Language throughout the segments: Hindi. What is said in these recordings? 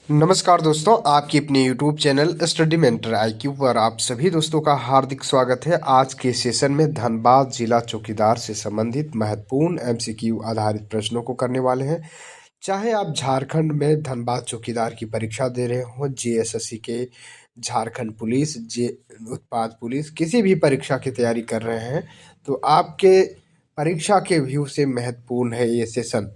नमस्कार दोस्तों, आपकी अपनी YouTube channel study mentor IQ पर आप सभी दोस्तों का हार्दिक स्वागत है। आज के सेशन में धनबाद जिला चौकीदार से संबंधित महत्वपूर्ण MCQ आधारित प्रश्नों को करने वाले हैं। चाहे आप झारखंड में धनबाद चौकीदार की परीक्षा दे रहे हो, JSSC के, झारखंड पुलिस, जे उत्पाद पुलिस, किसी भी परीक्षा की तैयारी कर रहे हैं, तो आपके परीक्षा के व्यू से महत्वपूर्ण है ये सेशन।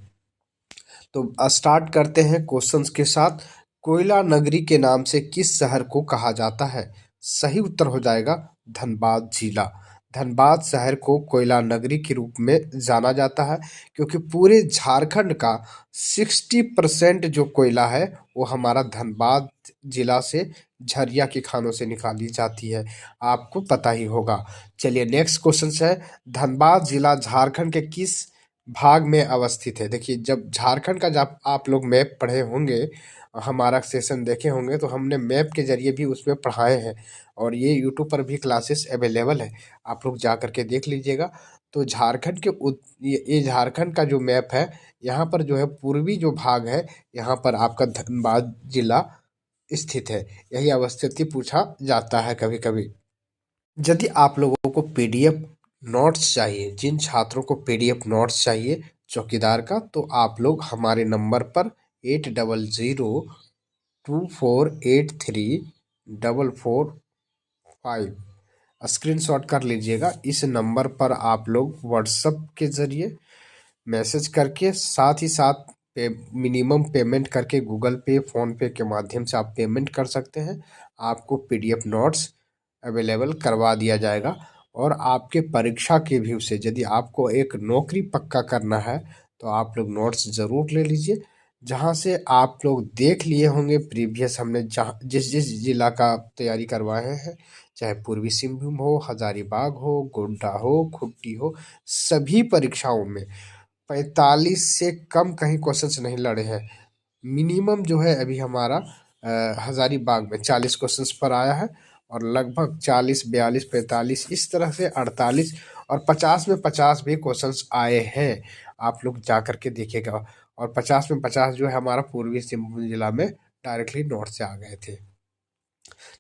तो स्टार्ट करते हैं क्वेश्चंस के साथ। कोयला नगरी के नाम से किस शहर को कहा जाता है? सही उत्तर हो जाएगा धनबाद जिला। धनबाद शहर को कोयला नगरी के रूप में जाना जाता है क्योंकि पूरे झारखंड का 60% जो कोयला है वो हमारा धनबाद जिला से झरिया की खानों से निकाली जाती है, आपको पता ही होगा। चलिए नेक्स्ट क्वेश्चन है, धनबाद जिला झारखंड के किस भाग में अवस्थित है? देखिए, जब झारखंड का जब आप लोग मैप पढ़े होंगे, हमारा सेशन देखे होंगे, तो हमने मैप के जरिए भी उसमें पढ़ाए हैं और ये यूट्यूब पर भी क्लासेस अवेलेबल है, आप लोग जा करके देख लीजिएगा। तो झारखंड के ये झारखंड का जो मैप है, यहाँ पर जो है पूर्वी जो भाग है, यहाँ पर आपका धनबाद जिला स्थित है। यही अवस्थिति पूछा जाता है कभी कभी। यदि आप लोगों को पीडीएफ नोट्स चाहिए, जिन छात्रों को पीडीएफ नोट्स चाहिए चौकीदार का, तो आप लोग हमारे नंबर पर 8002483445 स्क्रीनशॉट कर लीजिएगा। इस नंबर पर आप लोग व्हाट्सएप के ज़रिए मैसेज करके, साथ ही साथ मिनिमम पेमेंट करके गूगल पे, फ़ोनपे के माध्यम से आप पेमेंट कर सकते हैं। आपको पीडीएफ नोट्स अवेलेबल करवा दिया जाएगा। और आपके परीक्षा के व्यू से यदि आपको एक नौकरी पक्का करना है तो आप लोग नोट्स ज़रूर ले लीजिए, जहाँ से आप लोग देख लिए होंगे प्रीवियस हमने जहाँ जिस जिस जिला का तैयारी करवाए हैं, चाहे पूर्वी सिंहभूम हो, हजारीबाग हो, गोड्डा हो, खूंटी हो, सभी परीक्षाओं में 45 से कम कहीं क्वेश्चंस नहीं लड़े हैं। मिनिमम जो है अभी हमारा हजारीबाग में 40 क्वेश्चंस पर आया है और लगभग 40, 42, 45 इस तरह से 48 और 50 में 50 भी क्वेश्चंस आए हैं। आप लोग जा कर के देखिएगा। और 50 में 50 जो है हमारा पूर्वी सिंहभूम जिला में डायरेक्टली नॉर्थ से आ गए थे।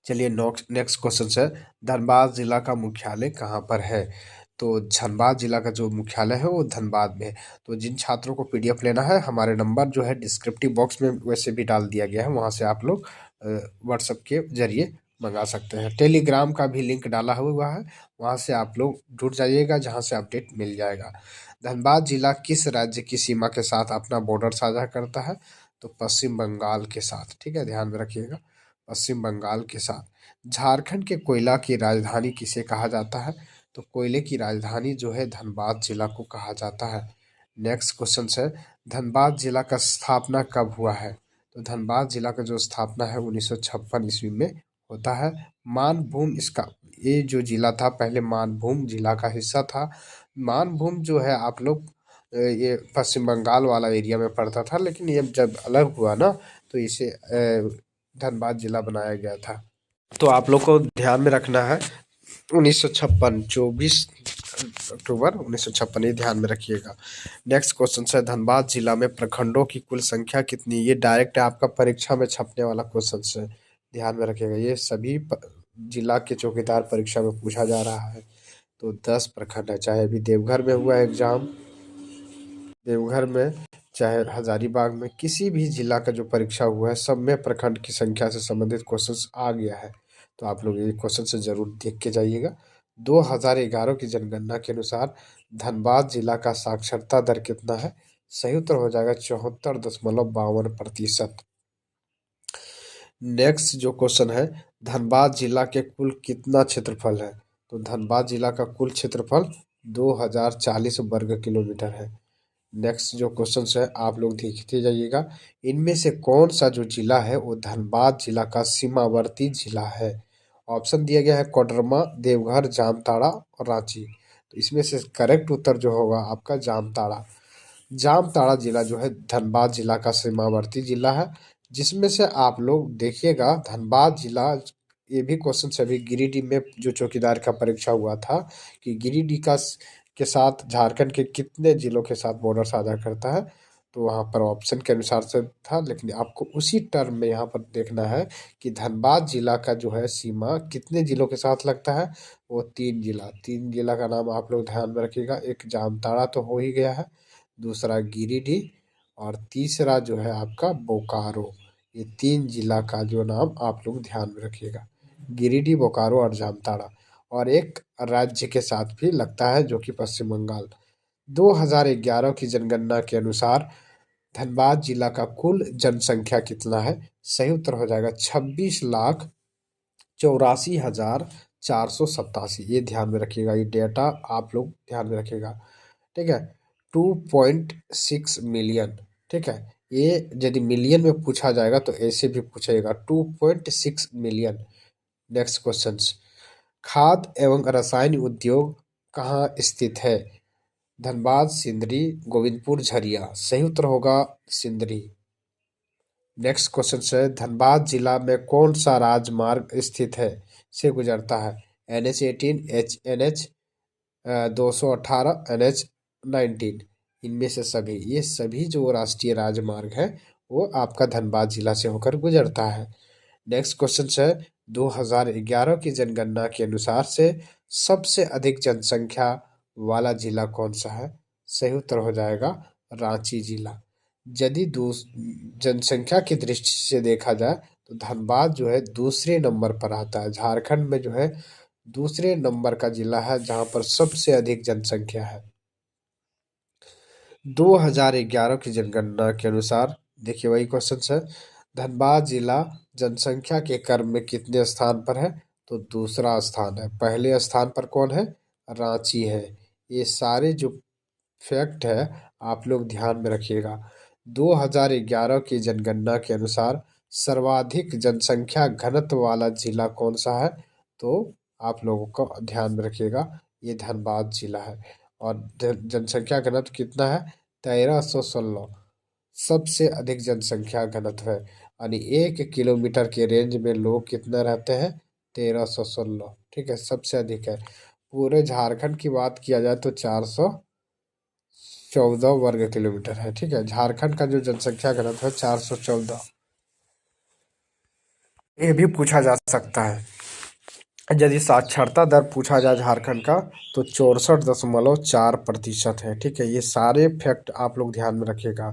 चलिए नेक्स्ट क्वेश्चन है, धनबाद जिला का मुख्यालय कहाँ पर है? तो धनबाद जिला का जो मुख्यालय है वो धनबाद में है। तो जिन छात्रों को पीडीएफ लेना है, हमारे नंबर जो है डिस्क्रिप्टिव बॉक्स में वैसे भी डाल दिया गया है, वहाँ से आप लोग व्हाट्सएप के जरिए मंगा सकते हैं। टेलीग्राम का भी लिंक डाला हुआ है, वहाँ से आप लोग जुड़ जाइएगा, जहाँ से अपडेट मिल जाएगा। धनबाद जिला किस राज्य की सीमा के साथ अपना बॉर्डर साझा करता है? तो पश्चिम बंगाल के साथ। ठीक है, ध्यान में रखिएगा, पश्चिम बंगाल के साथ। झारखंड के कोयला की राजधानी किसे कहा जाता है? तो कोयले की राजधानी जो है धनबाद जिला को कहा जाता है। नेक्स्ट क्वेश्चन है, धनबाद जिला का स्थापना कब हुआ है? तो धनबाद जिला का जो स्थापना है 1956 ईस्वी में होता है। मानभूम इसका, ये जो जिला था पहले मानभूम जिला का हिस्सा था। मानभूम जो है आप लोग ये पश्चिम बंगाल वाला एरिया में पड़ता था, लेकिन ये जब अलग हुआ ना तो इसे धनबाद जिला बनाया गया था। तो आप लोग को ध्यान में रखना है 1956, 24 अक्टूबर 1956, ये ध्यान में रखिएगा। नेक्स्ट क्वेश्चन है, धनबाद जिला में प्रखंडों की कुल संख्या कितनी? ये डायरेक्ट आपका परीक्षा में छपने वाला क्वेश्चन है, ध्यान में रखिएगा। ये सभी जिला के चौकीदार परीक्षा में पूछा जा रहा है। तो 10 प्रखंड है, चाहे अभी देवघर में हुआ एग्जाम, देवघर में चाहे हजारीबाग में, किसी भी जिला का जो परीक्षा हुआ है सब में प्रखंड की संख्या से संबंधित क्वेश्चंस आ गया है। तो आप लोग ये क्वेश्चन से जरूर देख के जाइएगा। 2011 की जनगणना के अनुसार धनबाद जिला का साक्षरता दर कितना है? सही उत्तर हो जाएगा 74.52%। नेक्स्ट जो क्वेश्चन है, धनबाद जिला के कुल कितना क्षेत्रफल है? तो धनबाद जिला का कुल क्षेत्रफल 2040 वर्ग किलोमीटर है। नेक्स्ट जो क्वेश्चन है आप लोग देखते जाइएगा, इनमें से कौन सा जो जिला है वो धनबाद जिला का सीमावर्ती जिला है? ऑप्शन दिया गया है कोडरमा, देवघर, जामताड़ा और रांची। तो इसमें से करेक्ट उत्तर जो होगा आपका जामताड़ा। जामताड़ा जिला जो है धनबाद जिला का सीमावर्ती जिला है, जिसमें से आप लोग देखिएगा धनबाद जिला, ये भी क्वेश्चन सभी गिरिडीह में जो चौकीदार का परीक्षा हुआ था कि गिरिडीह का के साथ झारखंड के कितने जिलों के साथ बॉर्डर साझा करता है? तो वहाँ पर ऑप्शन के अनुसार से था, लेकिन आपको उसी टर्म में यहाँ पर देखना है कि धनबाद जिला का जो है सीमा कितने जिलों के साथ लगता है। वो 3 जिला, 3 जिला का नाम आप लोग ध्यान में रखिएगा। एक जामताड़ा तो हो ही गया है, दूसरा गिरिडीह, और तीसरा जो है आपका बोकारो। ये 3 जिला का जो नाम आप लोग ध्यान में रखिएगा, गिरिडीह, बोकारो और जामताड़ा। और एक राज्य के साथ भी लगता है जो कि पश्चिम बंगाल। 2011 की जनगणना के अनुसार धनबाद जिला का कुल जनसंख्या कितना है? सही उत्तर हो जाएगा 26,84,487। ये ध्यान में रखिएगा, ये डेटा आप लोग ध्यान में रखिएगा। ठीक है, 2.6 मिलियन। ठीक है, ये यदि मिलियन में पूछा जाएगा तो ऐसे भी पूछेगा 2.6 मिलियन। नेक्स्ट क्वेश्चन, खाद्य एवं रसायन उद्योग कहाँ स्थित है? धनबाद, सिंदरी, गोविंदपुर, झरिया। सही उत्तर होगा सिंदरी। नेक्स्ट क्वेश्चन है, धनबाद जिला में कौन सा राजमार्ग स्थित है, से गुजरता है? NH18, NH 218, NH19। इनमें से सभी, ये सभी जो राष्ट्रीय राजमार्ग है वो आपका धनबाद जिला से होकर गुजरता है। नेक्स्ट क्वेश्चन है, 2011 की जनगणना के अनुसार से सबसे अधिक जनसंख्या वाला जिला कौन सा है? सही उत्तर हो जाएगा रांची जिला। यदि जनसंख्या की दृष्टि से देखा जाए तो धनबाद जो है दूसरे नंबर पर आता है। झारखंड में जो है दूसरे नंबर का जिला है जहां पर सबसे अधिक जनसंख्या है। 2011 की जनगणना के अनुसार देखिए वही क्वेश्चन है, धनबाद जिला जनसंख्या के क्रम में कितने स्थान पर है? तो दूसरा स्थान है। पहले स्थान पर कौन है? रांची है। ये सारे जो फैक्ट है आप लोग ध्यान में रखिएगा। 2011 की जनगणना के अनुसार सर्वाधिक जनसंख्या घनत्व वाला जिला कौन सा है? तो आप लोगों को ध्यान में रखिएगा, ये धनबाद जिला है। और जनसंख्या घनत्व कितना है? 1316। सबसे अधिक जनसंख्या घनत्व है, यानी 1 किलोमीटर के रेंज में लोग कितना रहते हैं? 1316। ठीक है, सबसे अधिक है। पूरे झारखंड की बात किया जाए तो 414 वर्ग किलोमीटर है। ठीक है, झारखंड का जो जनसंख्या घनत्व है 414। ये भी पूछा जा सकता है। यदि साक्षरता दर पूछा जाए झारखंड का तो 64.4% है। ठीक है, ये सारे फैक्ट आप लोग ध्यान में रखिएगा।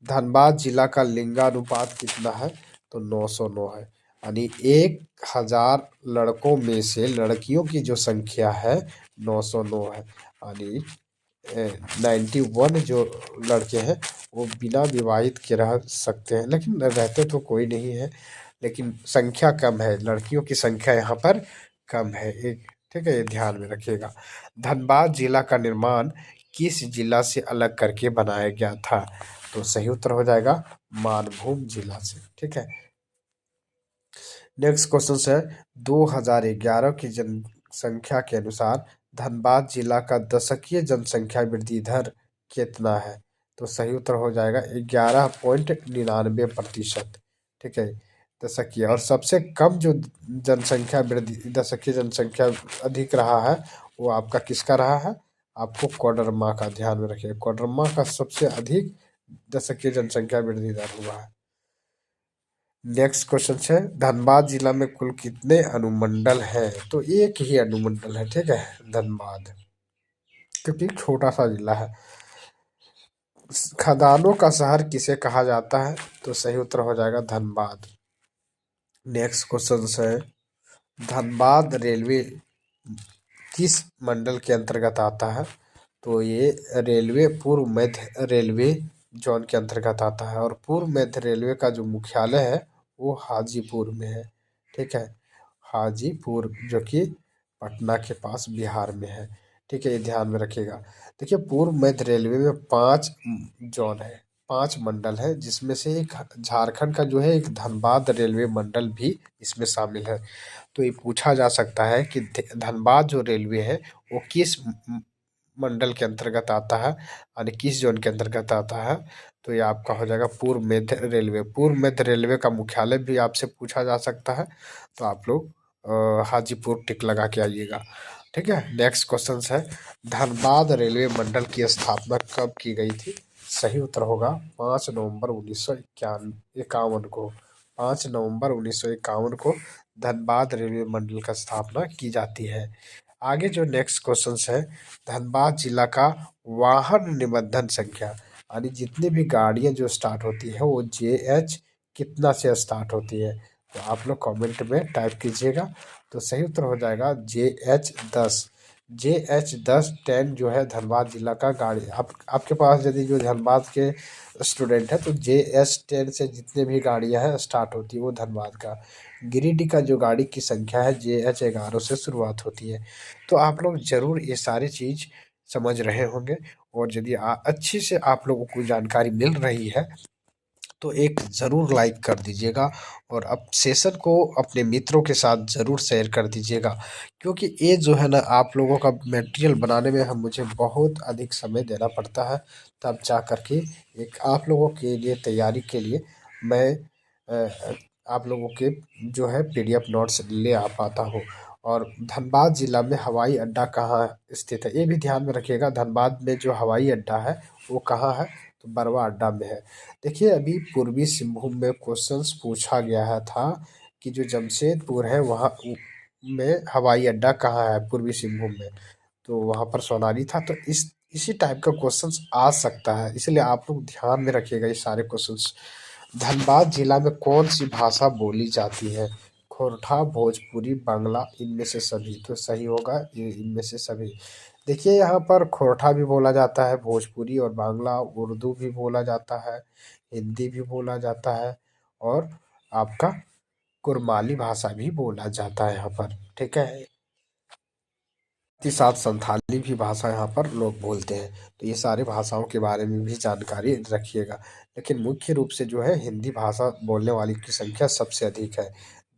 धनबाद जिला का लिंगानुपात कितना है? तो 909 है, यानी 1000 लड़कों में से लड़कियों की जो संख्या है 909 है। यानी 91 जो लड़के हैं वो बिना विवाहित के रह सकते हैं, लेकिन रहते तो कोई नहीं है, लेकिन संख्या कम है, लड़कियों की संख्या यहाँ पर कम है एक। ठीक है, ये ध्यान में रखिएगा। धनबाद जिला का निर्माण किस जिला से अलग करके बनाया गया था? तो सही उत्तर हो जाएगा मानभूम जिला से। ठीक है, नेक्स्ट क्वेश्चन है, 2011 की जनसंख्या के अनुसार धनबाद जिला का दशकीय जनसंख्या वृद्धि दर कितना है? तो सही उत्तर हो जाएगा 11.99%। ठीक है, दशकीय। और सबसे कम जो जनसंख्या वृद्धि, दशकीय जनसंख्या अधिक रहा है वो आपका किसका रहा है? आपको कोडरमा का ध्यान में रखिए, कोडरमा का सबसे अधिक दशकीय जनसंख्या वृद्धि दर हुआ है। नेक्स्ट क्वेश्चन है, धनबाद जिला में कुल कितने अनुमंडल हैं? तो एक ही अनुमंडल है। ठीक है, धनबाद, क्योंकि छोटा सा जिला है। खदानों का शहर किसे कहा जाता है? तो सही उत्तर हो जाएगा धनबाद। नेक्स्ट क्वेश्चन है, धनबाद रेलवे किस मंडल के अंतर्गत आता है? तो ये रेलवे पूर्व मध्य रेलवे जोन के अंतर्गत आता है। और पूर्व मध्य रेलवे का जो मुख्यालय है वो हाजीपुर में है। ठीक है, हाजीपुर जो कि पटना के पास बिहार में है। ठीक है, ये ध्यान में रखिएगा। देखिए, पूर्व मध्य रेलवे में 5 जोन है, 5 मंडल है, जिसमें से एक झारखंड का जो है एक धनबाद रेलवे मंडल भी इसमें शामिल है। तो ये पूछा जा सकता है कि धनबाद जो रेलवे है वो किस मंडल के अंतर्गत आता है, यानी किस जोन के अंतर्गत आता है? तो ये आपका हो जाएगा पूर्व मध्य रेलवे। पूर्व मध्य रेलवे का मुख्यालय भी आपसे पूछा जा सकता है, तो आप लोग हाजीपुर टिक लगा के आइएगा। ठीक है, नेक्स्ट क्वेश्चन है, धनबाद रेलवे मंडल की स्थापना कब की गई थी? सही उत्तर होगा 5 नवंबर 1951 को। 5 नवंबर 1951 को धनबाद रेलवे मंडल का स्थापना की जाती है। आगे जो नेक्स्ट क्वेश्चन है, धनबाद जिला का वाहन निबंधन संख्या, यानी जितनी भी गाड़ियां जो स्टार्ट होती है वो JH कितना से स्टार्ट होती है, तो आप लोग कमेंट में टाइप कीजिएगा। तो सही उत्तर हो जाएगा JH 10। JH 10 जो है धनबाद जिला का गाड़ी, आपके पास यदि जो धनबाद के स्टूडेंट है तो JH 10 से जितने भी गाड़ियां हैं स्टार्ट होती है वो धनबाद का। गिरिडीह का जो गाड़ी की संख्या है JH 11 से शुरुआत होती है। तो आप लोग जरूर ये सारी चीज समझ रहे होंगे, और यदि अच्छी से आप लोगों को जानकारी मिल रही है तो एक ज़रूर लाइक कर दीजिएगा, और अब सेशन को अपने मित्रों के साथ ज़रूर शेयर कर दीजिएगा, क्योंकि ये जो है ना आप लोगों का मटेरियल बनाने में हम मुझे बहुत अधिक समय देना पड़ता है, तब जा कर के एक आप लोगों के लिए तैयारी के लिए मैं आप लोगों के जो है PDF नोट्स ले आ पाता हूँ। और धनबाद ज़िला में हवाई अड्डा कहाँ स्थित है, ये भी ध्यान में रखिएगा। धनबाद में जो हवाई अड्डा है वो कहाँ है, तो बरवा अड्डा में है। देखिए अभी पूर्वी सिंहभूम में क्वेश्चंस पूछा गया है था कि जो जमशेदपुर है वहाँ में हवाई अड्डा कहाँ है पूर्वी सिंहभूम में, तो वहाँ पर सोनाली था। तो इसी टाइप का क्वेश्चंस आ सकता है, इसलिए आप लोग ध्यान में रखिएगा ये सारे क्वेश्चंस। धनबाद जिला में कौन सी भाषा बोली जाती है, खोरठा, भोजपुरी, बांग्ला, इनमें से सभी, तो सही होगा ये इनमें से सभी। देखिए यहाँ पर खोरठा भी बोला जाता है, भोजपुरी और बांग्ला, उर्दू भी बोला जाता है, हिंदी भी बोला जाता है, और आपका कुरमाली भाषा भी बोला जाता है यहाँ पर, ठीक है। साथ ही साथ संथाली भी भाषा यहाँ पर लोग बोलते हैं। तो ये सारे भाषाओं के बारे में भी जानकारी रखिएगा, लेकिन मुख्य रूप से जो है हिंदी भाषा बोलने वाली की संख्या सबसे अधिक है।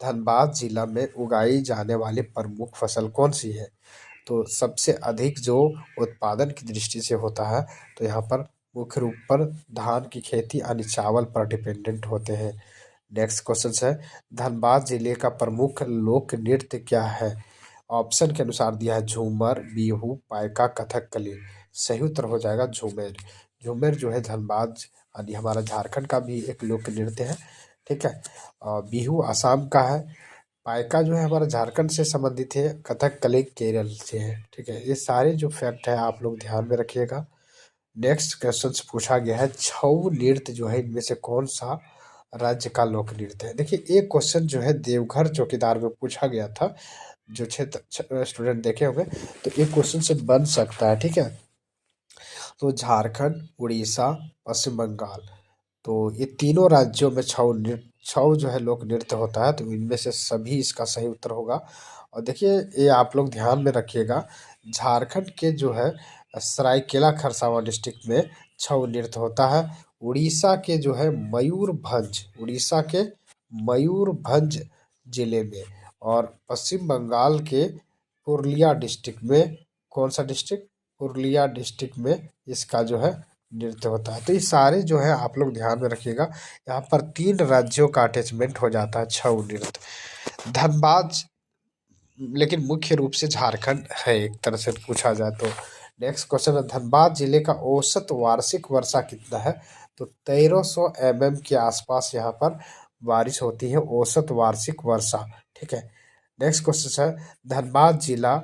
धनबाद जिला में उगाई जाने वाली प्रमुख फसल कौन सी है, तो सबसे अधिक जो उत्पादन की दृष्टि से होता है तो यहाँ पर मुख्य रूप पर धान की खेती यानी चावल पर डिपेंडेंट होते हैं। नेक्स्ट क्वेश्चन है, धनबाद जिले का प्रमुख लोक नृत्य क्या है, ऑप्शन के अनुसार दिया है झूमर, बिहू, पाइका, कथकली। सही उत्तर हो जाएगा झूमर। झूमर जो है धनबाद यानी हमारा झारखंड का भी एक लोक नृत्य है, ठीक है। और बिहू आसाम का है, पाइका जो है हमारा झारखंड से संबंधित है, कथकली केरल से है, ठीक है। ये सारे जो फैक्ट है आप लोग ध्यान में रखिएगा। नेक्स्ट क्वेश्चन पूछा गया है, छऊ नृत्य जो है इनमें से कौन सा राज्य का लोक नृत्य है। देखिए एक क्वेश्चन जो है देवघर चौकीदार में पूछा गया था, जो क्षेत्र स्टूडेंट देखे होंगे, तो एक क्वेश्चन से बन सकता है, ठीक है। तो झारखंड, उड़ीसा, पश्चिम बंगाल, तो ये तीनों राज्यों में छऊ जो है लोक नृत्य होता है, तो इनमें से सभी इसका सही उत्तर होगा। और देखिए ये आप लोग ध्यान में रखिएगा, झारखंड के जो है सरायकेला खरसावां डिस्ट्रिक्ट में छऊ नृत्य होता है। उड़ीसा के जो है मयूरभंज, उड़ीसा के मयूरभंज जिले में, और पश्चिम बंगाल के पुरुलिया डिस्ट्रिक्ट में, कौन सा डिस्ट्रिक्ट, पुरुलिया डिस्ट्रिक्ट में इसका जो है नृत्य होता है। तो ये सारे जो है आप लोग ध्यान में रखिएगा, यहाँ पर 3 राज्यों का अटैचमेंट हो जाता है छऊ नृत्य। धनबाद लेकिन मुख्य रूप से झारखंड है एक तरह से पूछा जाए तो। नेक्स्ट क्वेश्चन है, धनबाद जिले का औसत वार्षिक वर्षा कितना है, तो 1300 mm के आसपास यहाँ पर बारिश होती है, औसत वार्षिक वर्षा, ठीक है। नेक्स्ट क्वेश्चन है, धनबाद जिला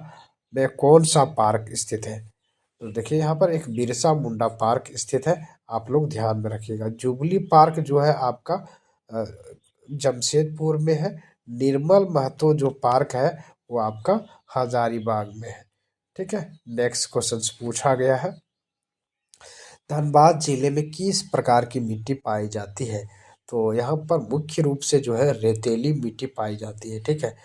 में कौन सा पार्क स्थित है, तो देखिए यहाँ पर एक बिरसा मुंडा पार्क स्थित है, आप लोग ध्यान में रखिएगा। जुबली पार्क जो है आपका अ, जमशेदपुर में है। निर्मल महतो जो पार्क है वो आपका हजारीबाग में है, ठीक है। नेक्स्ट क्वेश्चन पूछा गया है, धनबाद जिले में किस प्रकार की मिट्टी पाई जाती है, तो यहाँ पर मुख्य रूप से जो है रेतीली मिट्टी पाई जाती है, ठीक है।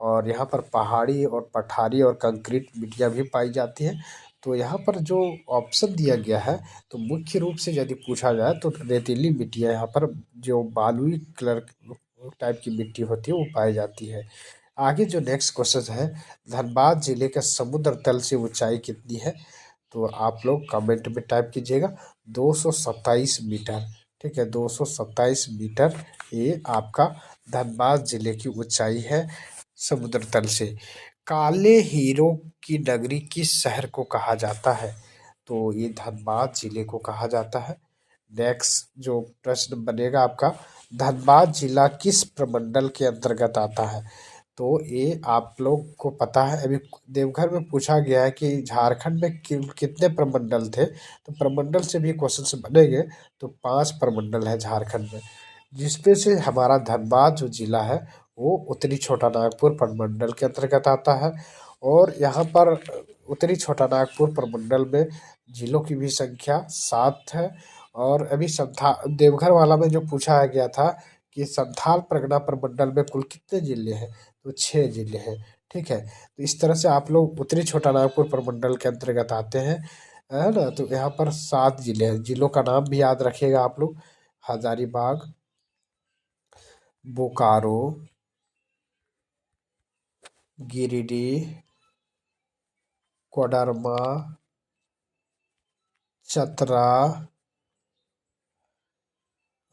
और यहाँ पर पहाड़ी और पठारी और कंक्रीट मिट्टियाँ भी पाई जाती है। तो यहाँ पर जो ऑप्शन दिया गया है, तो मुख्य रूप से यदि पूछा जाए तो रेतीली मिट्टियाँ यहाँ पर जो बालुई कलर टाइप की मिट्टी होती है वो पाई जाती है। आगे जो नेक्स्ट क्वेश्चन है, धनबाद जिले का समुद्र तल से ऊंचाई कितनी है, तो आप लोग कमेंट में टाइप कीजिएगा 227 मीटर, ठीक है। 227 मीटर ये आपका धनबाद जिले की ऊंचाई है समुद्र तल से। काले हीरो की नगरी किस शहर को कहा जाता है, तो ये धनबाद जिले को कहा जाता है। नेक्स्ट जो प्रश्न बनेगा आपका, धनबाद जिला किस प्रमंडल के अंतर्गत आता है? तो ये आप लोग को पता है, अभी देवघर में पूछा गया है कि झारखंड में कितने प्रमंडल थे, तो प्रमंडल से भी क्वेश्चन बनेंगे। तो 5 प्रमंडल है झारखंड में, जिसमें से हमारा धनबाद जो जिला है वो उत्तरी छोटा नागपुर प्रमंडल के अंतर्गत आता है। और यहाँ पर उत्तरी छोटा नागपुर प्रमंडल में जिलों की भी संख्या 7 है। और अभी संथा देवघर वाला में जो पूछा गया था कि संथाल परगना प्रमंडल में कुल कितने जिले हैं, तो 6 जिले हैं। ठीक है, तो इस तरह से आप लोग उत्तरी छोटा नागपुर प्रमंडल के अंतर्गत आते हैं, है ना। तो यहाँ पर 7 जिले हैं, जिलों का नाम भी याद रखिएगा आप लोग, हजारीबाग, बोकारो, गिरिडीह, कोडरमा, चतरा,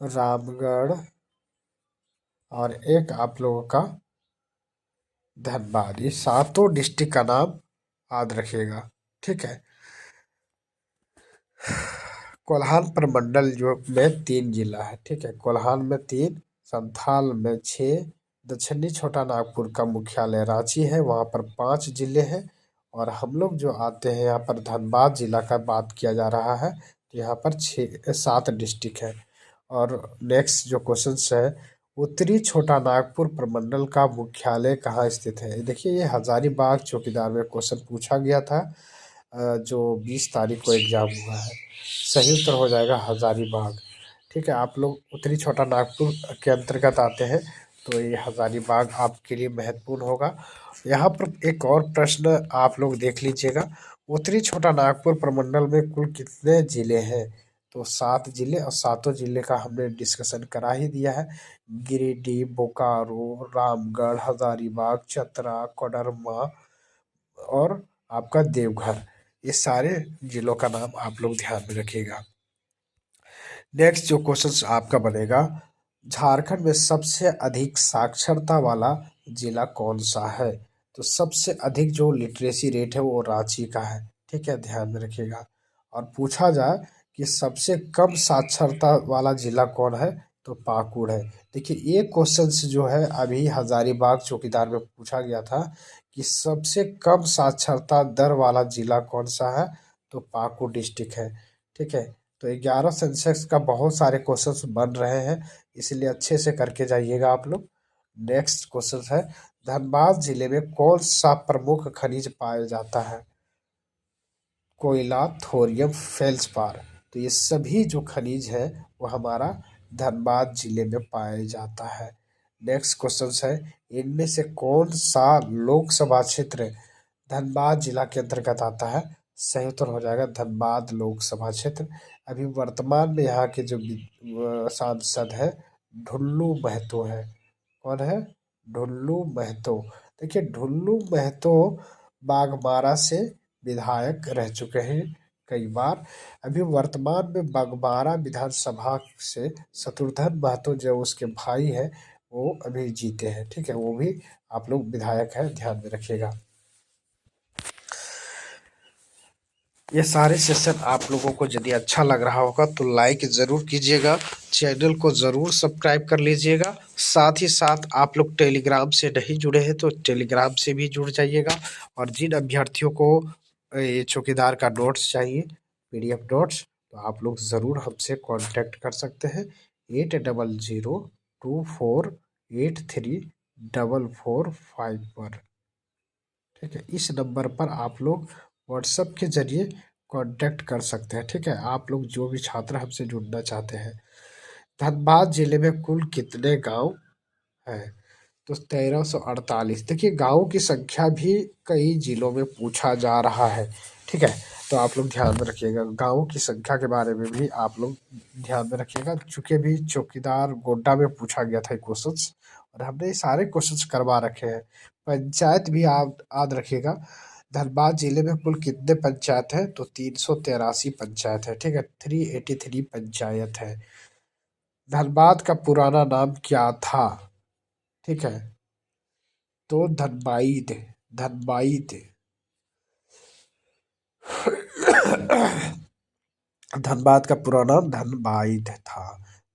रामगढ़ और एक आप लोगों का धनबाद। ये सातों डिस्ट्रिक्ट का नाम याद रखिएगा। ठीक है, कोल्हान प्रमंडल जो में 3 जिला है। ठीक है, कोल्हान में 3, संथाल में 6, दक्षिणी छोटा नागपुर का मुख्यालय रांची है, वहाँ पर 5 जिले हैं। और हम लोग जो आते हैं यहाँ पर धनबाद जिला का बात किया जा रहा है, तो यहाँ पर 7 डिस्ट्रिक्ट है। और नेक्स्ट जो क्वेश्चन है, उत्तरी छोटा नागपुर प्रमंडल का मुख्यालय कहाँ स्थित है? देखिए, ये हजारीबाग चौकीदार में क्वेश्चन पूछा गया था, जो 20 तारीख को एग्जाम हुआ है। सही उत्तर हो जाएगा हजारीबाग। ठीक है, आप लोग उत्तरी छोटा नागपुर के अंतर्गत आते हैं, तो ये हजारीबाग आपके लिए महत्वपूर्ण होगा। यहाँ पर एक और प्रश्न आप लोग देख लीजिएगा, उत्तरी छोटा नागपुर प्रमंडल में कुल कितने जिले हैं? तो 7 जिले, और सातों जिले का हमने डिस्कशन करा ही दिया है। गिरिडीह, बोकारो, रामगढ़, हजारीबाग, चतरा, कोडरमा और आपका देवघर, ये सारे जिलों का नाम आप लोग ध्यान में रखिएगा। नेक्स्ट जो क्वेश्चन आपका बनेगा, झारखंड में सबसे अधिक साक्षरता वाला जिला कौन सा है? तो सबसे अधिक जो लिटरेसी रेट है वो रांची का है। ठीक है, ध्यान में रखिएगा। और पूछा जाए कि सबसे कम साक्षरता वाला जिला कौन है, तो पाकुड़ है। देखिए, ये क्वेश्चन जो है अभी हजारीबाग चौकीदार में पूछा गया था कि सबसे कम साक्षरता दर वाला जिला कौन सा है, तो पाकुड़ डिस्ट्रिक्ट है। ठीक है, तो 11 सेंसेक्स का बहुत सारे क्वेश्चंस बन रहे हैं, इसलिए अच्छे से करके जाइएगा आप लोग। नेक्स्ट क्वेश्चन है, धनबाद जिले में कौन सा प्रमुख खनिज पाया जाता है? कोयला, थोरियम, फेल्सपार। तो ये सभी जो खनिज है वो हमारा धनबाद जिले में पाया जाता है। नेक्स्ट क्वेश्चन है, इनमें से कौन सा लोकसभा क्षेत्र धनबाद जिला के अंतर्गत आता है? सही उत्तर हो जाएगा धनबाद लोकसभा क्षेत्र। अभी वर्तमान में यहाँ के जो सांसद है ढुल्लू महतो है। कौन है? ढुल्लू महतो। देखिए, ढुल्लू महतो बाघमारा से विधायक रह चुके हैं कई बार। अभी वर्तमान में बाघमारा विधानसभा से शत्रुघ्न महतो जो उसके भाई है वो अभी जीते हैं। ठीक है, वो भी आप लोग विधायक है, ध्यान में रखिएगा। ये सारे सेशन आप लोगों को यदि अच्छा लग रहा होगा तो लाइक ज़रूर कीजिएगा, चैनल को ज़रूर सब्सक्राइब कर लीजिएगा। साथ ही साथ आप लोग टेलीग्राम से नहीं जुड़े हैं तो टेलीग्राम से भी जुड़ जाइएगा। और जिन अभ्यर्थियों को ये चौकीदार का नोट्स चाहिए, PDF नोट्स, तो आप लोग ज़रूर हमसे कांटेक्ट कर सकते हैं 8002248344 पर। ठीक है, इस नंबर पर आप लोग व्हाट्सएप के जरिए कांटेक्ट कर सकते हैं। ठीक है, आप लोग जो भी छात्र हमसे जुड़ना चाहते हैं। धनबाद जिले में कुल कितने गांव हैं? तो 1348। देखिए, गाँव की संख्या भी कई जिलों में पूछा जा रहा है। ठीक है, तो आप लोग ध्यान में रखिएगा, गाँव की संख्या के बारे में भी आप लोग ध्यान में रखिएगा, चूँकि भी चौकीदार गोड्डा में पूछा गया था क्वेश्चंस, और हमने ये सारे क्वेश्चंस करवा रखे हैं। पंचायत भी आप याद रखिएगा, धनबाद जिले में कुल कितने पंचायत है? तो 383 पंचायत है। ठीक है, 383 पंचायत है। धनबाद का पुराना नाम क्या था? ठीक है, तो धनबाईद। धनबाईद धनबाद का पूरा नाम धनबाद था।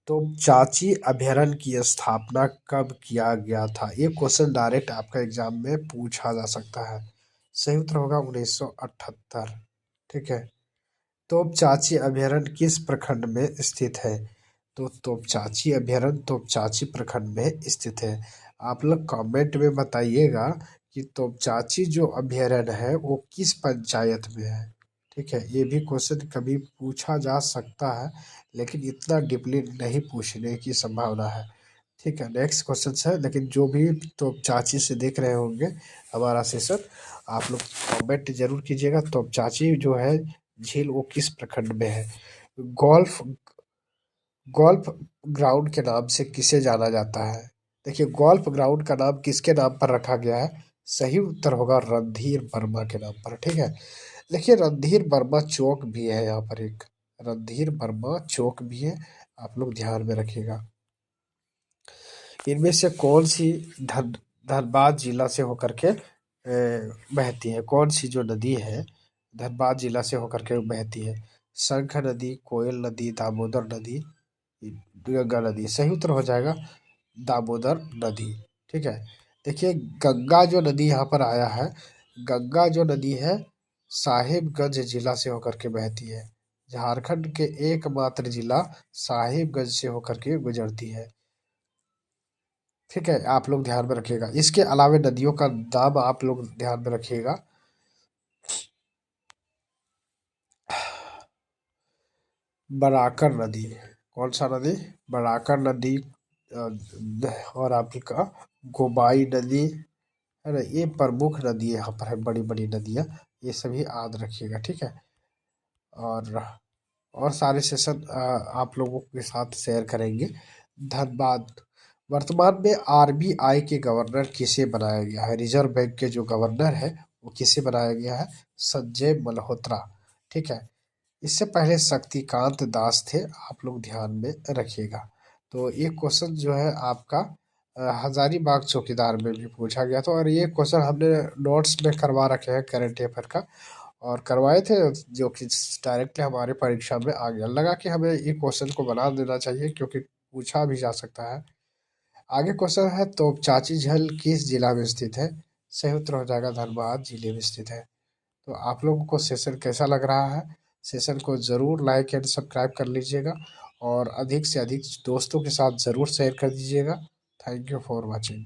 तो चाची अभयारण्य की स्थापना कब किया गया था? ये क्वेश्चन डायरेक्ट आपका एग्जाम में पूछा जा सकता है। सही उत्तर होगा 1978। ठीक है। तोपचाची अभयारण्य किस प्रखंड में स्थित है? तो तोपचाची अभयारण्य तोपचाची प्रखंड में स्थित है। आप लोग कमेंट में बताइएगा कि तोपचाची जो अभयारण्य है वो किस पंचायत में है। ठीक है, ये भी क्वेश्चन कभी पूछा जा सकता है, लेकिन इतना डीपली नहीं पूछने की संभावना है। ठीक है, नेक्स्ट क्वेश्चन है। लेकिन जो भी तोपचाची से देख रहे होंगे हमारा सेशन, आप लोग कमेंट जरूर कीजिएगा तोपचाची जो है झील वो किस प्रखंड में है। गोल्फ गोल्फ ग्राउंड के नाम से किसे जाना जाता है? देखिए, गोल्फ ग्राउंड का नाम किसके नाम पर रखा गया है? सही उत्तर होगा रणधीर वर्मा के नाम पर। ठीक है। देखिए, रणधीर वर्मा चौक भी है यहाँ पर, एक रणधीर वर्मा चौक भी है, आप लोग ध्यान में रखिएगा। इनमें से कौन सी धनबाद जिला से होकर के बहती है? कौन सी जो नदी है धनबाद जिला से होकर के बहती है? शंख नदी, कोयल नदी, दामोदर नदी, गंगा नदी। सही उत्तर हो जाएगा दामोदर नदी। ठीक है। देखिए, गंगा जो नदी यहाँ पर आया है, गंगा जो नदी है साहिबगंज जिला से होकर के बहती है। झारखंड के एकमात्र जिला साहिबगंज से होकर के गुजरती है। ठीक है, आप लोग ध्यान में रखिएगा। इसके अलावे नदियों का नाम आप लोग ध्यान में रखिएगा। बराकर नदी, कौन सा नदी? बराकर नदी। और आपका गोबाई नदी है ना, ये प्रमुख नदी है यहाँ पर है, बड़ी बड़ी नदियाँ, ये सभी याद रखिएगा। ठीक है। और और सारे सेशन आप लोगों के साथ शेयर करेंगे। धन्यवाद। वर्तमान में आरबीआई के गवर्नर किसे बनाया गया है? रिजर्व बैंक के जो गवर्नर है वो किसे बनाया गया है? संजय मल्होत्रा। ठीक है। इससे पहले शक्तिकांत दास थे, आप लोग ध्यान में रखिएगा। तो ये क्वेश्चन जो है आपका हजारीबाग चौकीदार में भी पूछा गया था, और ये क्वेश्चन हमने नोट्स में करवा रखे हैं करंट अफेयर का, और करवाए थे, जो कि डायरेक्टली हमारे परीक्षा में आ गया। लगा कि हमें ये क्वेश्चन को बना देना चाहिए क्योंकि पूछा भी जा सकता है। आगे क्वेश्चन है, तोपचाची झील किस जिला में स्थित है? सही उत्तर हो जाएगा धनबाद जिले में स्थित है। तो आप लोगों को सेशन कैसा लग रहा है? सेशन को ज़रूर लाइक एंड सब्सक्राइब कर लीजिएगा, और अधिक से अधिक दोस्तों के साथ ज़रूर शेयर कर दीजिएगा। Thank you for watching.